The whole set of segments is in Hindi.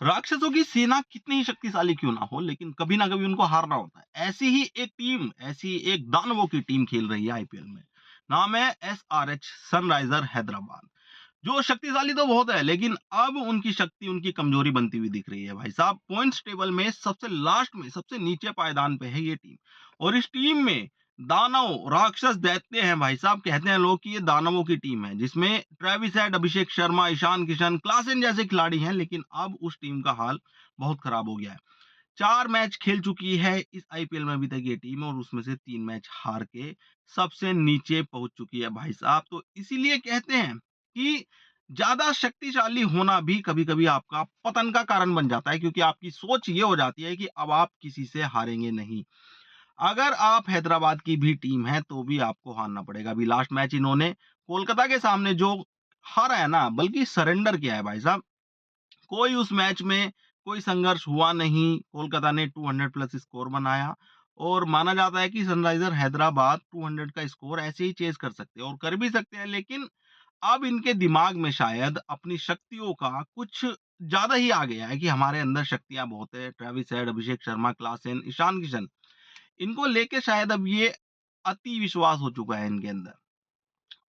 राक्षसों की सेना कितनी ही शक्तिशाली क्यों ना हो, लेकिन कभी ना कभी उनको हारना होता है। ऐसी ही एक टीम, ऐसी एक दानवों की टीम खेल रही है आईपीएल में। नाम है एसआरएच सनराइजर हैदराबाद। जो शक्तिशाली तो बहुत है, लेकिन अब उनकी शक्ति उनकी कमजोरी बनती हुई दिख रही है। भाई साहब, पॉइंट्स टेबल में सबसे लास्ट में, सबसे नीचे पायदान पे है ये टीम। और इस टीम में दानव, राक्षस, दैत्य हैं। भाई साहब, कहते हैं लोग कि ये दानवों की टीम है, जिसमें Travis head, Abhishek Sharma, Ishan Kishan, Klaasen जैसे खिलाड़ी हैं। लेकिन अब उस टीम का हाल बहुत खराब हो गया है। 4 मैच खेल चुकी है इस आईपीएल में अभी तक ये टीम, और उसमें से 3 मैच हार के सबसे नीचे पहुंच चुकी है भाई साहब। तो इसीलिए कहते हैं कि ज्यादा शक्तिशाली होना भी कभी-कभी आपका पतन का कारण बन जाता है, क्योंकि आपकी सोच ये हो जाती है कि अब आप किसी से हारेंगे नहीं। अगर आप हैदराबाद की भी टीम है तो भी आपको हारना पड़ेगा। अभी लास्ट मैच इन्होंने कोलकाता के सामने जो हारा है ना, बल्कि सरेंडर किया है भाई साहब। कोई उस मैच में कोई संघर्ष हुआ नहीं। कोलकाता ने 200 प्लस स्कोर बनाया, और माना जाता है कि सनराइजर हैदराबाद 200 का स्कोर ऐसे ही चेज कर सकते हैं, और कर भी सकते हैं। लेकिन अब इनके दिमाग में शायद अपनी शक्तियों का कुछ ज्यादा ही आ गया है कि हमारे अंदर शक्तियां बहुत है। Travis head, Abhishek Sharma, Klaasen, Ishan Kishan, इनको लेके शायद अब ये अति विश्वास हो चुका है इनके अंदर।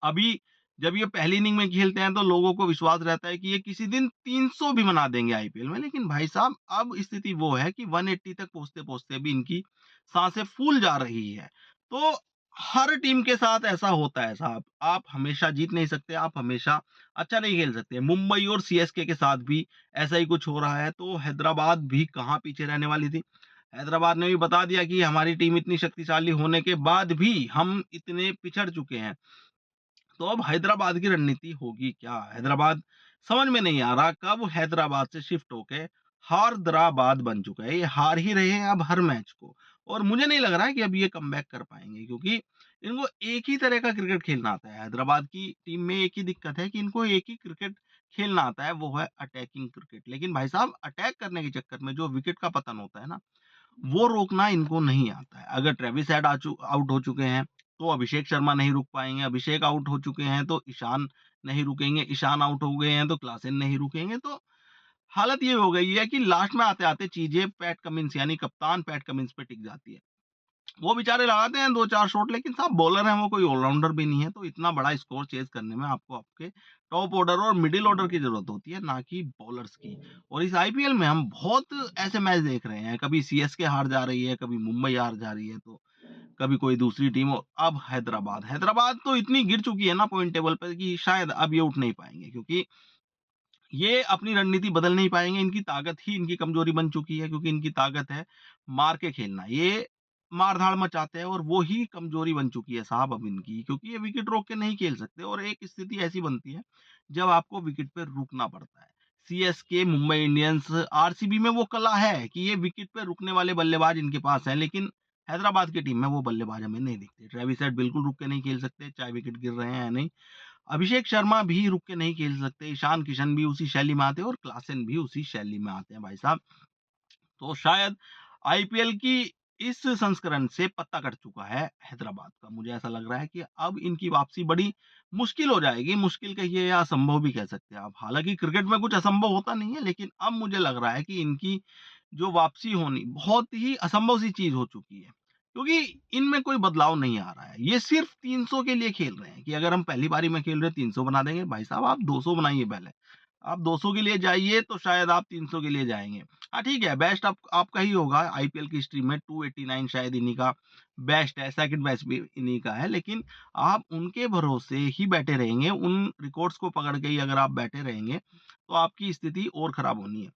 अभी जब ये पहली इनिंग में खेलते हैं तो लोगों को विश्वास रहता है कि ये किसी दिन 300 भी बना देंगे आईपीएल में। लेकिन भाई साहब, अब स्थिति वो है कि 180 तक पहुंचते-पहुंचते भी इनकी सांसें फूल जा रही है। तो हर टीम के साथ ऐसा होता है साहब। आप हमेशा जीत नहीं सकते, आप हमेशा अच्छा नहीं खेल सकते। मुंबई और सीएसके के साथ भी ऐसा ही कुछ हो रहा है, तो हैदराबाद भी कहाँ पीछे रहने वाली थी। हैदराबाद ने भी बता दिया कि हमारी टीम इतनी शक्तिशाली होने के बाद भी हम इतने पिछड़ चुके हैं। तो अब हैदराबाद की रणनीति होगी क्या? हैदराबाद समझ में नहीं आ रहा कब हैदराबाद से शिफ्ट होके हार्दराबाद बन चुका है। ये हार ही रहे हैं अब हर मैच को, और मुझे नहीं लग रहा है कि अब ये कमबैक कर पाएंगे, क्योंकि इनको एक ही तरह का क्रिकेट खेलना आता है। हैदराबाद की टीम में एक ही दिक्कत है कि इनको एक ही क्रिकेट खेलना आता है, वो है अटैकिंग क्रिकेट। लेकिन भाई साहब, अटैक करने के चक्कर में जो विकेट का पतन होता है ना, वो रोकना इनको नहीं आता है। अगर ट्रेविस हेड आउट हो चुके हैं, तो अभिषेक शर्मा नहीं रुक पाएँगे। अभिषेक आउट हो चुके हैं, तो ईशान नहीं रुकेंगे। ईशान आउट हो गए हैं, तो क्लासेन नहीं रुकेंगे। तो हालत ये हो गई है कि लास्ट में आते-आते चीज़ें पैट कमिंस, यानी कप्तान पैट कमिंस पे टिक जाती है। वो बेचारे लगाते हैं 2-4 शॉट, लेकिन साहब बॉलर हैं, वो कोई ऑलराउंडर भी नहीं है। तो इतना बड़ा स्कोर चेज़ करने में आपको आपके टॉप ऑर्डर और मिडल ऑर्डर की ज़रूरत होती है, ना कि बॉलर्स की। और इस आईपीएल में हम बहुत ऐसे मैच देख रहे हैं, कभी सीएसके हार जा रही है, कभी मुंबई हार जा रही है, तो कभी कोई दूसरी टीम, और अब हैदराबाद। हैदराबाद तो इतनी गिर चुकी है ना पॉइंट टेबल पे कि शायद अब ये उठ नहीं पाएँगे, क्योंकि ये अपनी रणनीति बदल नहीं पाएँगे। इनकी ताकत ही इनकी कमजोरी बन चुकी है, क्योंकि इनकी ताकत है मार के खेलना। ये मार-धाड़ मचाते हैं, और वो ही कमजोरी बन चुकी है साहब अब इनकी, क्योंकि ये विकेट रोक के नहीं खेल सकते। और एक स्थिति ऐसी बनती है जब आपको विकेट पे रुकना पड़ता है। सीएसके, मुंबई इंडियंस, आरसीबी में वो कला है कि ये विकेट पे रुकने वाले बल्लेबाज इनके पास हैं, लेकिन हैदराबाद की टीम में वो बल्लेबाज हमें नहीं दिखते। ट्रेविस हेड बिल्कुल रुक के नहीं खेल सकते, चाहे विकेट गिर रहे हैं या नहीं। अभिषेक शर्मा भी रुक के नहीं खेल सकते, ईशान किशन भी उसी शैली में आते हैं, और क्लासेन भी उसी शैली में आते हैं भाई साहब। तो शायद आईपीएल की इस संस्करण से पत्ता कट चुका है हैदराबाद का। मुझे ऐसा लग रहा है कि अब इनकी वापसी बड़ी मुश्किल हो जाएगी। मुश्किल कहिए या असंभव भी कह सकते हैं आप। हालाँकि क्रिकेट में कुछ असंभव होता नहीं है, लेकिन अब मुझे लग रहा है कि इनकी जो वापसी होनी बहुत ही असंभव सी चीज़ हो चुकी है। क्योंकि इनमें कोई बदलाव नहीं आ रहा है। ये सिर्फ़ 300 के लिए खेल रहे हैं कि अगर हम पहली पारी में खेल रहे हैं 300 बना देंगे। भाई साहब, आप 200 बनाइए पहले। आप 200 के लिए जाइए तो शायद आप 300 के लिए जाएँगे। हाँ, ठीक है, बेस्ट आप आपका ही होगा आईपीएल की हिस्ट्री में। 289 शायद इन्हीं का बेस्ट है, सेकंड बेस्ट भी इन्हीं का है। लेकिन आप उनके भरोसे ही बैठे रहेंगे, उन रिकॉर्ड्स को पकड़ के ही अगर आप बैठे रहेंगे, तो आपकी स्थिति और खराब होनी है।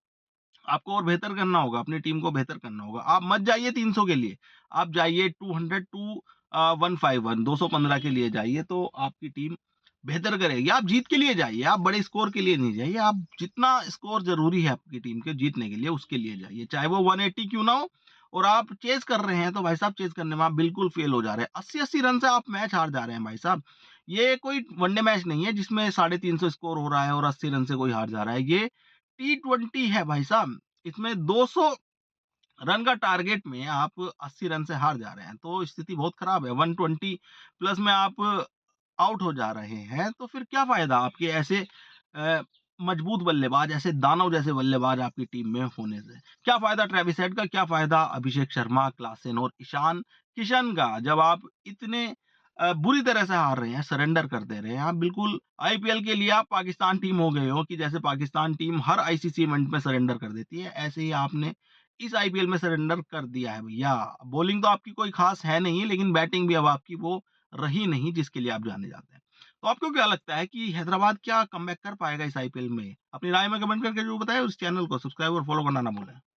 आपको और बेहतर करना होगा, अपनी टीम को बेहतर करना होगा। आप मत जाइए 300 के लिए, आप जाइए 200 टू 151, 215 के लिए जाइए, तो आपकी टीम बेहतर करेगी। आप जीत के लिए जाइए, आप बड़े स्कोर के लिए नहीं जाइए। आप जितना स्कोर ज़रूरी है आपकी टीम के जीतने के लिए, उसके लिए जाइए। चाहे वो 180 क्यों ना हो, और आप चेज़ कर रहे हैं, तो भाई साहब चेज़ करने में आप बिल्कुल फेल हो जा रहे हैं। 80-80 रन से आप मैच हार जा रहे हैं भाई साहब। ये कोई वनडे मैच नहीं है जिसमें 350 स्कोर हो रहा है और 80 रन से कोई हार जा रहा है। ये टी20 है भाई साहब। इसमें 200 रन का टारगेट में आप 80 रन से हार जा रहे हैं, तो स्थिति बहुत खराब है। 120 प्लस में आप आउट हो जा रहे हैं, तो फिर क्या फ़ायदा आपके ऐसे मजबूत बल्लेबाज, ऐसे दानव जैसे बल्लेबाज आपकी टीम में होने से। क्या फ़ायदा ट्रेविस हेड का, क्या फ़ायदा अभिषेक शर्मा, क्लासेन और ईशान किशन का, जब आप इतने बुरी तरह से हार रहे हैं, सरेंडर कर दे रहे हैं। आप बिल्कुल आईपीएल के लिए आप पाकिस्तान टीम हो गए हो कि जैसे पाकिस्तान टीम हर आईसीसी इवेंट में सरेंडर कर देती है, ऐसे ही आपने इस आईपीएल में सरेंडर कर दिया है भैया। बॉलिंग तो आपकी कोई ख़ास है नहीं, लेकिन बैटिंग भी अब आपकी वो रही नहीं जिसके लिए आप जाने जाते हैं। तो आपको क्या लगता है कि हैदराबाद क्या कमबैक कर पाएगा इस आईपीएल में? अपनी राय में कमेंट करके ज़रूर बताएँ और इस चैनल को सब्सक्राइब और फॉलो करना ना भूलें।